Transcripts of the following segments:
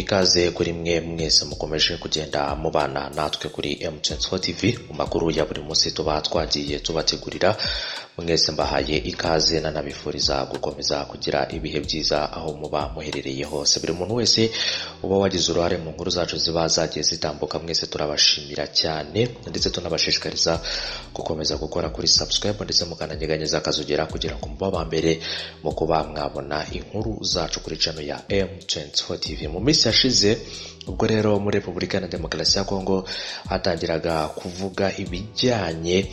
Ikaze kuri mwe mwese mukomeje kugenda mubana natwe kuri M24 TV mu makuru ya buri munsi tuba twagiye tubategurira. Mwese mbahaye ikaze nanabifuriza gukomeza kugira ibihe byiza aho muba muherereye hose. Buri muntu wese uba wagize uruhare mu nkuru zacu ziba zagiye zitambuka, mwese turabashimira cyane ndetse tunabashishikariza gukomeza gukora kuri subscribe ndetse mukananyeganyeza akazogera kugira ngo muba mbere mu kuba mwabona inkuru zacu kuri channel ya M24 TV. Mu minsi yashize ubwo rero muri Repubulika ya Demokarasi ya Congo hatangiraga kuvuga ibijyanye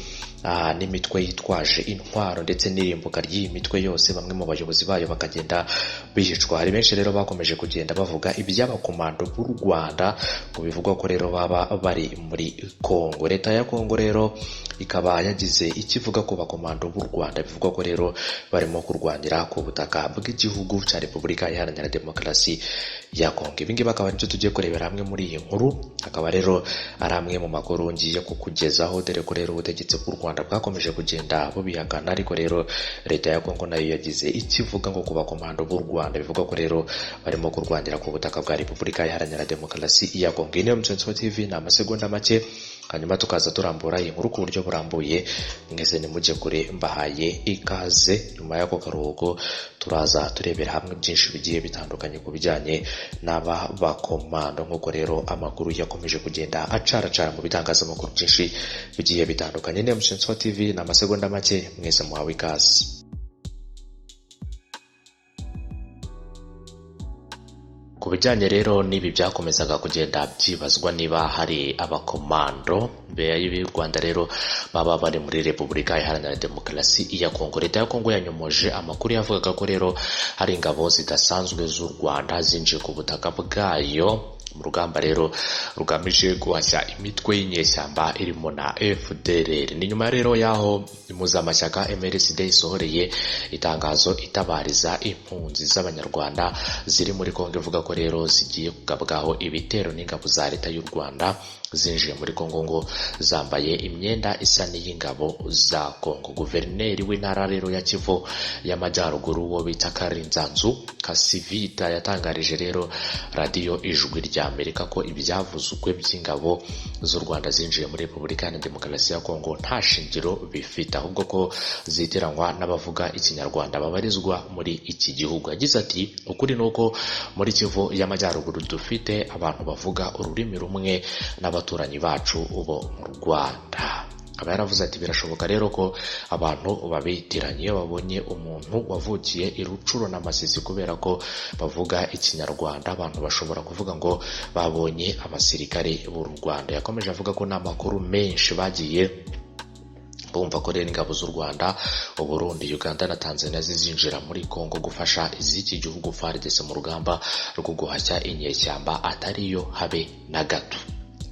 n'imitwe yitwaje intwaro ndetse n'irimbuka ry'iyi mitwe yose, bamwe mu bayobozi bayo bakagenda bihicwa. Hari benshi rero bakomeje kugenda bavuga iby'Abakomando b'u Rwanda ngo bivugwa ko rero baba bari muri Congo. Leta ya Congo rero ikaba yagize ikivuga ko Abakomando b'u Rwanda bivugwa ko rero barimo kurwanira ku butaka bw'igihugu cya Repubulika Iharanira Demokarasi ya Congo. Ibi ngibi akaba nicyo tugiye kurebera hamwe muri iyi nkuru, akaba rero ari amwe mu makuru ngiye kukugezaho, dore ko rero ubutegetsi bw'u Rwanda bwakomeje kugenda bubihakana, ariko rero leta ya Congo nayo yagize ikivuga ngo ku Bakomando b'u Rwanda bivugwa ko rero barimo kurwanira ku butaka bwa Repubulika Iharanira Demokarasi ya Congo. Iyi ni M24 TV, ni amasegonda make hanyuma tukaza turambura iyi nkuru ku buryo burambuye. Mwese nimujye kure, mbahaye ikaze. Nyuma y'ako karuhuko turaza turebera hamwe byinshi bigiye bitandukanye ku bijyanye n'aba bakomando, nk'uko rero amakuru yakomeje kugenda acaracara mu bitangazamakuru byinshi bigiye bitandukanye. Ni M24 TV, ni amasegonda make, mwese muhawe ikaze. Ku bijyanye rero n'ibi byakomezaga kugenda byibazwa niba hari abakomando b'u Rwanda rero baba bari muri Repubulika Iharanira Demokarasi ya Congo. Leta ya Congo yanyomoje amakuru yavugaga ko rero hari ingabo zidasanzwe z'u Rwanda zinjiye ku butaka bwayo mu rugamba rero rugamije guhashya imitwe y'inyeshyamba irimo na FDLR. Ni nyuma rero yaho impuzamashyaka MRCD isohoreye itangazo itabariza impunzi z'abanyarwanda ziri muri Congo, ivuga ko rero zigiye kugabwaho ibitero n'ingabo za leta y'u Rwanda zinjiye muri Congo ngo zambaye imyenda isa n'iy'ingabo za Congo. Guverineri w'intara rero ya Kivu y'Amajyaruguru wo bita Karinzanzu Kasivita yatangarije rero radio Ijwi rya Amerika ko ibyavuzwe by'ingabo z'u Rwanda zinjiye muri Repubulika ya Demokarasi ya Congo nta shingiro bifite, ahubwo ko ziteranywa n'abavuga ikinyarwanda babarizwa muri iki gihugu. Yagize ati ukuri nuko muri Kivu y'Amajyaruguru dufite abantu bavuga ururimi rumwe n'abaturanyi bacu bo mu Rwanda. Aba yaravuze ati birashoboka rero ko abantu babitiranye babonye umuntu wavukiye i Rucuro na Masisi kubera ko bavuga ikinyarwanda, abantu bashobora kuvuga ngo babonye abasirikare b'u Rwanda. Yakomeje avuga ko n'amakuru menshi bagiye bumva ko rero ingabo z'u Rwanda, u Burundi, Uganda na Tanzania zizinjira muri Congo gufasha iz'iki gihugu FARDC mu rugamba rwo guhashya inyeshyamba atariyo habe na gato.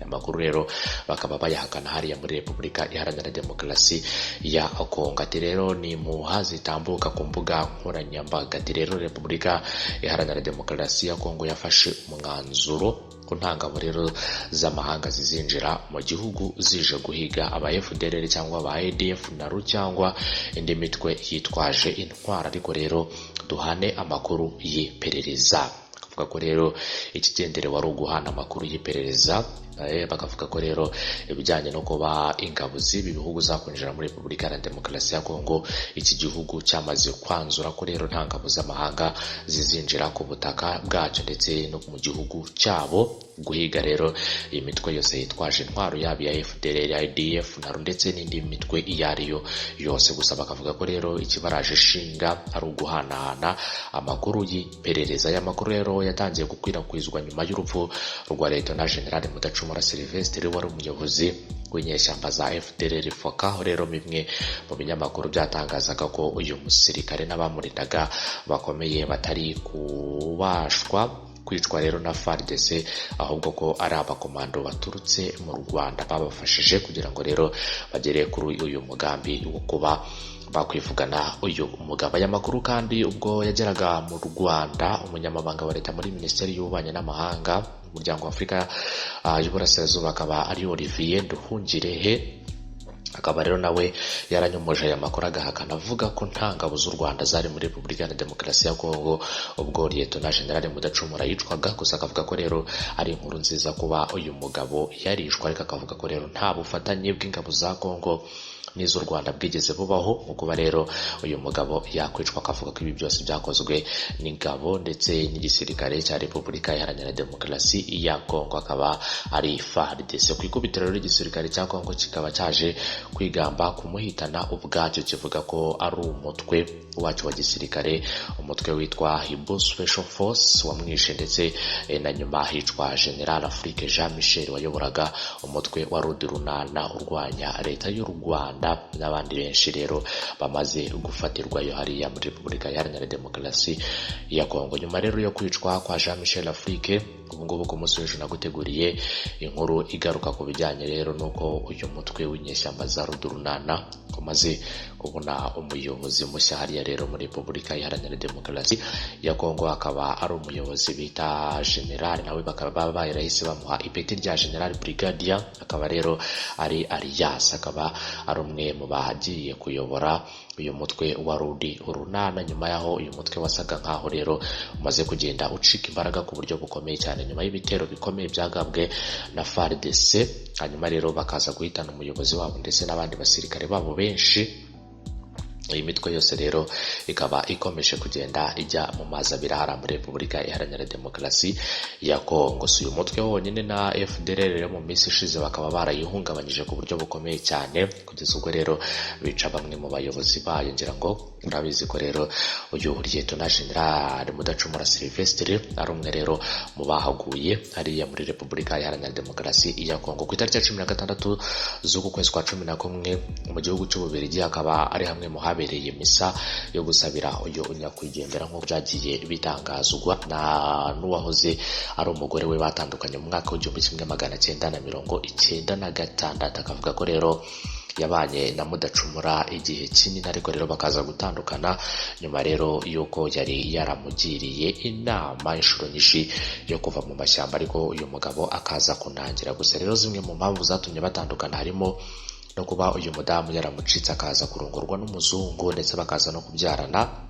Amakuru rero bakaba bayahakana hariya muri Repubulika Iharanira Demokarasi ya Congo. Ati rero ni impuha zitambuka ku mbuga nkoranyambaga. Ati rero Repubulika Iharanira Demokarasi ya Congo yafashe umwanzuro ko nta ngabo rero z'amahanga zizinjira mu gihugu zije guhiga aba FDLR cyangwa aba ADF naru cyangwa indi mitwe yitwaje intwara, ariko rero duhane amakuru y'iperereza. Bakavuga ko rero ikigendere wari uguhana amakuru y'iperereza. Bakavuga ko rero ibijyanye no kuba ingabo z'ibi bihugu zakwinjira muri Repubulika ya Demokarasi ya Congo, iki gihugu cyamaze kwanzura ko rero nta ngabo z'amahanga zizinjira ku butaka bwacyo ndetse no mu gihugu cyabo guhiga rero iyi mitwe yose yitwaje intwaro, yaba ya FDLR, ADF naru ndetse n'indi mitwe iyo ariyo yose. Gusa bakavuga ko rero ikibaraje shinga ari uguhanahana amakuru y'iperereza. Aya makuru rero yatangiye gukwirakwizwa nyuma y'urupfu rwa Leta na General Mudacumura Sylvestre wari umuyobozi w'inyeshyamba za FDLR Foka. Aho rero bimwe mu binyamakuru byatangazaga ko uyu musirikare n'abamurindaga bakomeye batari kubashwa kwicwa rero na FARDC, ahubwo ko ari abakomando baturutse mu Rwanda babafashije kugira ngo rero bagere kuri uyu mugambi wo kuba bakwivugana uyu mugabo. Aya makuru kandi ubwo yageraga mu Rwanda, umunyamabanga wa leta muri Minisiteri y'Ububanyi n'Amahanga umuryango wa Afurika y'Uburasirazuba akaba ari Olivier Nduhungirehe akaba rero nawe yaranyomoje aya makuru agahakana avuga ko nta ngabo z'u Rwanda zari muri Repubulika ya Demokarasi ya Congo ubwo Lieutenant General Mudacumura yicwaga. Gusa akavuga ko rero ari inkuru nziza kuba uyu mugabo yarishwe, ariko akavuga ko rero nta bufatanye bw'ingabo za Congo n'iz'u Rwanda bwigeze bubaho mu kuba rero uyu mugabo yakwicwa. Akavuga ko ibi byose byakozwe n'ingabo ndetse n'igisirikare cya Repubulika Iharanira Demokarasi ya Congo, akaba ari FARDC. Ku ikubitiro rero igisirikare cya Congo kikaba cyaje kwigamba kumuhitana ubwacyo, kivuga ko ari umutwe wacu wa gisirikare, umutwe witwa Hibo Special Force wamwishe, ndetse na nyuma hicwa General Afrique Jean Michel wayoboraga umutwe wa Rudi Runana urwanya leta y'u Rwanda, n'abandi benshi rero bamaze gufatirwayo hariya muri Repubulika Iharanira Demokarasi ya Congo. Nyuma rero yo kwicwa kwa Jean Michel Afrique, ubu ngubu ku munsi w'ejo naguteguriye inkuru igaruka ku bijyanye rero nuko uyu mutwe w'inyeshyamba za Rudi Runana umaze kubona umuyobozi mushya hariya rero muri Repubulika Iharanira Demokarasi ya Congo. Akaba ari umuyobozi bita General, nawe bakaba bayirahise bamuha ipeti rya General Brigadier, akaba rero ari Alias, akaba ari umwe mu bagiye kuyobora uyu mutwe wa Rudi Runana. Nyuma yaho uyu mutwe wasaga nkaho rero umaze kugenda ucika imbaraga ku buryo bukomeye cyane nyuma y'ibitero bikomeye byagabwe na FARDC, hanyuma rero bakaza guhitana umuyobozi wabo ndetse n'abandi basirikare babo benshi. Iyi mitwe yose rero ikaba ikomeje kugenda ijya mu mazi abiri hariya muri Repubulika Iharanira Demokarasi ya Congo. Si uyu mutwe wonyine na FDLR rero mu minsi ishize bakaba barayihungabanyije ku buryo bukomeye cyane, kugeza ubwo rero bica bamwe mu bayobozi bayo. Ngira ngo urabizi ko rero uyu Lieutenant General Mudacumura Sylvestre ari umwe rero mu bahaguye hariya muri Repubulika Iharanira Demokarasi ya Congo ku itariki ya 16 z'uku kwezi kwa 11 mu gihugu cy'Ububiligi. Akaba ari hamwe mu habereye misa yo gusabira uyu nyakwigendera nk'uko byagiye bitangazwa n'uwahoze ari umugore we batandukanye mu mwaka w'1996. Akavuga ko rero yabanye na Mudacumura igihe kinini, ariko rero bakaza gutandukana nyuma rero yuko yari yaramugiriye inama inshuro nyinshi yo kuva mu mashyamba, ariko uyu mugabo akaza kunangira. Gusa rero zimwe mu mpamvu zatumye batandukana harimo no kuba uyu mudamu yaramucitse akaza kurongorwa n'umuzungu ndetse bakaza no kubyarana.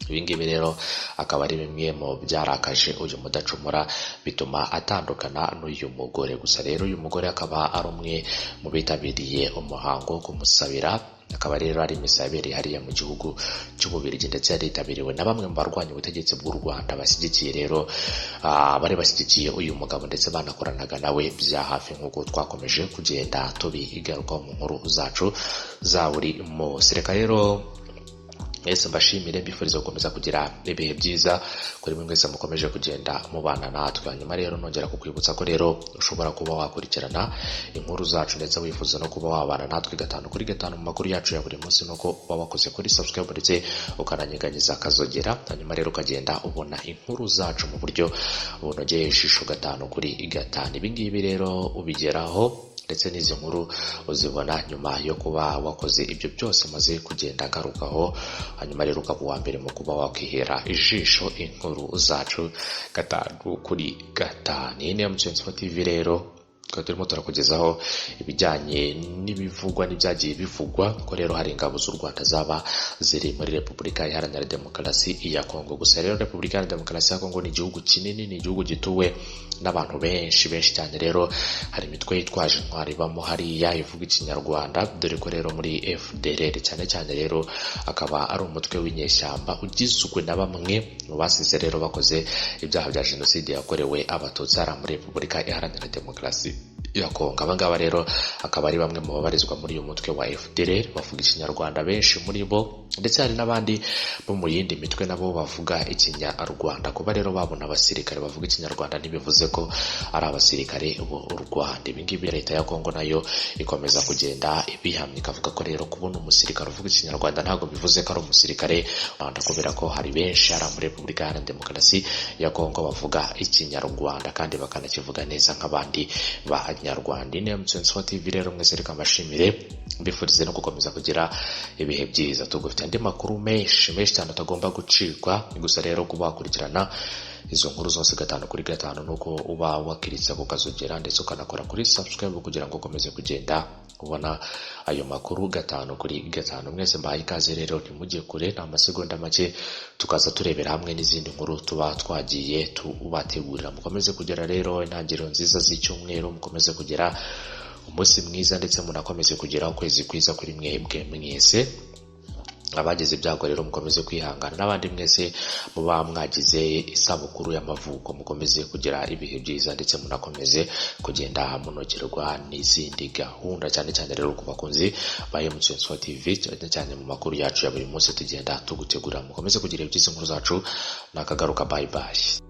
Ibingibi rero akaba ari bimwe mu byarakaje uyu Mudacumura bituma atandukana n'uyu mugore. Gusa rero uyu mugore akaba ari umwe mu bitabiriye umuhango wo kumusabira, akaba rero ari misa yabereye hariya mu gihugu cy'Ububiligi, ndetse yaritabiriwe na bamwe mu barwanya ubutegetsi bw'u Rwanda bashyigikiye rero bari bashyigikiye uyu mugabo ndetse banakoranaga nawe bya hafi, nk'uko twakomeje kugenda tubigarukaho mu nkuru zacu za buri munsi. Reka rero ese mbashimire, mbifuriza gukomeza kugira ibihe byiza kuri mwe mwese mukomeje kugenda mubana natwe. Hanyuma rero nongera kukwibutsa ko rero ushobora kuba wakurikirana inkuru zacu ndetse wifuza no kuba wabana natwe 5 kuri 5 mu makuru yacu ya buri munsi, nuko uba wakoze kuri subscribe ndetse ukananyeganyeza akazogera, hanyuma rero ukagenda ubona inkuru zacu mu buryo bunogeye ijisho 5 kuri 5. Ibingibi rero ubigeraho ndetse n'izi nkuru uzibona nyuma yo kuba wakoze ibyo byose maze kugenda ngarukaho, hanyuma rero ukaba uwa mbere mu kuba wakwihera ijisho inkuru zacu 5 kuri 5. Iyi ni M24 TV rero turimo turakugezaho ibijyanye n'ibivugwa n'ibyagiye bivugwa ko rero hari ingabo z'u Rwanda zaba ziri muri Repubulika Iharanira Demokarasi ya Congo. Gusa rero Repubulika Iharanira Demokarasi ya Congo ni igihugu kinini, ni igihugu gituwe n'abantu benshi cyane. Rero hari imitwe yitwaje intwari ibamo hariya ivuga ikinyarwanda, dore ko rero muri FDLR cyane rero akaba ari umutwe w'inyeshyamba ugizwe na bamwe mu basize rero bakoze ibyaha bya jenoside yakorewe abatutsi muri Repubulika Iharanira Demokarasi ya Congo. Abangaba rero akaba ari bamwe mu babarizwa muri uyu mutwe wa FDLR bavuga ikinyarwanda benshi muri bo, ndetse hari n'abandi bo mu yindi mitwe nabo bavuga ikinyarwanda. Kuba rero babona abasirikare bavuga ikinyarwanda ntibivuze ko ari abasirikare b'u Rwanda. Ibingibi leta ya Congo nayo ikomeza kugenda ibihamya, ikavuga ko rero kubona umusirikare uvuga ikinyarwanda ntabwo bivuze ko ari umusirikare Rwanda, kubera ko hari benshi ari muri Repubulika Iharanira Demokarasi ya Congo bavuga ikinyarwanda kandi bakanakivuga neza nk'abandi b'Abanyarwanda. Ni M24 TV rero mwese reka mbashimire, mbifurize no gukomeza kugira ibihe byiza. Tugufite andi makuru menshi cyane utagomba gucikwa, gusa rero kuba wakurikirana izo nkuru zose 5 kuri 5 nuko uba wakiritse kukazogera ndetse ukanakora kuri subscribe kugira ngo ukomeze kugenda ubona ayo makuru 5/5. Mwese mbaye ikaze rero, ntimujye kure, nta masegonda make tukaza turebera hamwe n'izindi nkuru tuba twagiye tubategurira. Mukomeze kugera rero intangiriro nziza z'icyumweru, mukomeze kugera umunsi mwiza, ndetse munakomeze kugera ukwezi kwiza kuri mwebwe mwese. Abagize ibyago rero mukomeze kwihangana, n'abandi mwese muba mwagize isabukuru y'amavuko mukomeze kugira ibihe byiza, ndetse munakomeze kugenda munogerwa n'izindi gahunda, cyane cyane rero ku bakunzi ba M24 TV, cyane mu makuru yacu ya buri munsi tugenda tugutegura. Mukomeze kugira ibyiza, inkuru zacu nakagaruka. Bye bye.